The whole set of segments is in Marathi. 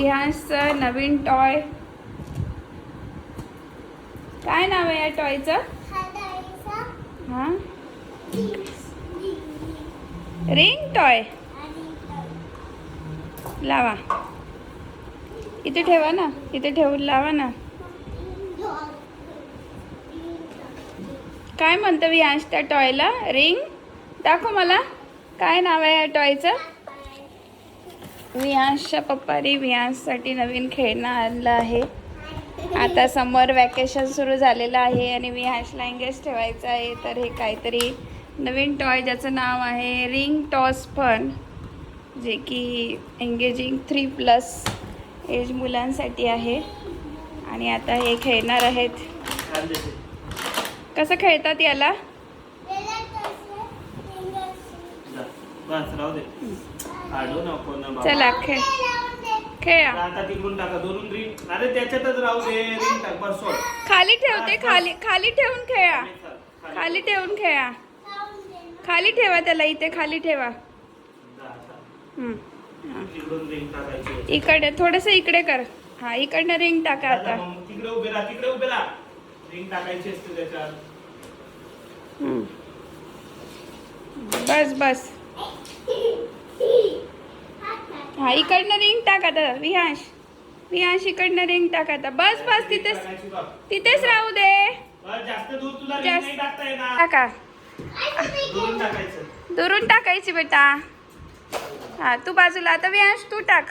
विहांशचं नवीन टॉय. काय नाव आहे या टॉयचं? हा, रिंग टॉय. लावा इथे, ठेवा ना, इथे ठेवून लावा ना. काय म्हणतं विहांश त्या टॉयला? रिंग दाखव मला. काय नाव आहे या टॉयचं? विहांशच्या पप्पानी विहांशसाठी नवीन खेळणं आणलं आहे. आता समर वॅकेशन सुरू झालेलं आहे आणि विहांशला एंगेज ठेवायचं आहे. तर हे काहीतरी नवीन टॉय ज्याचं नाव आहे रिंग टॉस फन, जे की एंगेजिंग 3+ एज मुलांसाठी आहे. आणि आता हे खेळणार आहेत. कसं खेळतात याला? चला खेळा. आता तिकडून टाका, दोन रिंग. अरे त्याच्यातच राहू दे, रिंग टाक बस. खाली ठेवते, खाली ठेवून खेळा. खाली ठेवून खेळा. खाली ठेवा त्याला, इथे खाली ठेवा. इकडे थोडस इकडे कर. हा, इकडनं रिंग टाका. आता तिकडे उभे राहा, तिकडे उभे राहा. रिंग टाकायची असते त्याच्यात. बस बस. हा, इकडनं रिंग टाका. आता विहांश इकडनं रिंग टाका. आता बस बस, तिथेच राहू दे. जास्त दूर तुला रिंग नाही टाकता येणार. टाका. दुरून टाकायचं. दुरून टाकायची बेटा. हा, तू बाजूला. आता विहांश तू टाक.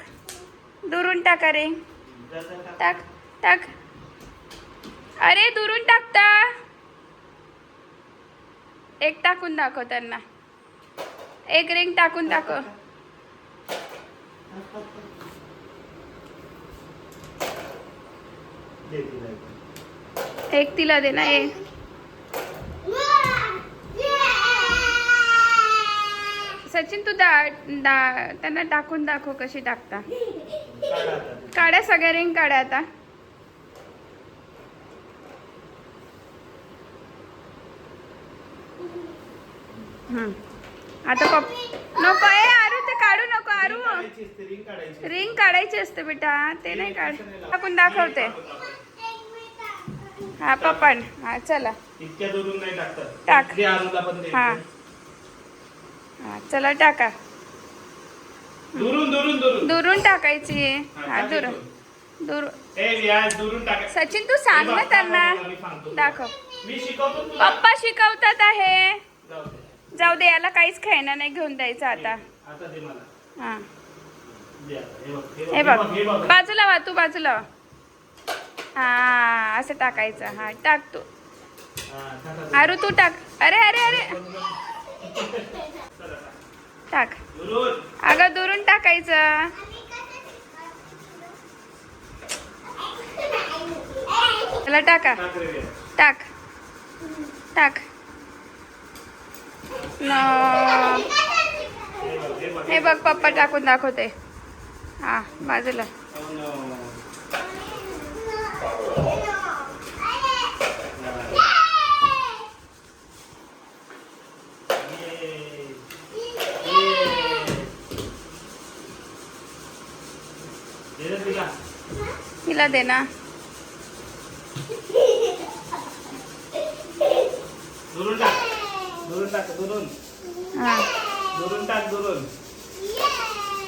दुरून टाका रे. टाक टाक. अरे दुरून टाकता. एक टाकून दाखव त्यांना. एक रिंग टाकून दाखव. एक तिला दे ना. एक सचिन तू त्यांना टाकून दाखव कशी टाकता. काढा सगळ्या रिंग काढा आता. आता नको आहे आरू, ते काढू नको आरू. रिंग काढायची असते बेटा, ते नाही काढ. टाकून दाखवते. हा पप्पन. हा चला. इतक्या दुरून नाही टाकतात. टाक. दे आरूला पण दे. हा हा, चला टाका. दुरून टाकायची. हा, दुरून टाका. सचिन तू सांग ना त्यांना. दाखव. मी शिकवतो तुला. पप्पा शिकवतात आहे. जाऊ दे, याला काहीच खेळणं नाही घेऊन द्यायचं आता. आता दे मला. हा, हे बघ. बाजूला वा, तू बाजूला वा. हा, असं टाकायचं. हा, टाक तू. आरू तू टाक. अरे अरे अरे टाक. अगं दुरून टाकायचं. त्याला टाका. टाक टाक. हे बघ पप्पा टाकून दाखवते. हा, बाजूला. तिला दे ना. दुरून टाक. दुरून टाक. दुरून. हा, दुरून टाक. दुरून.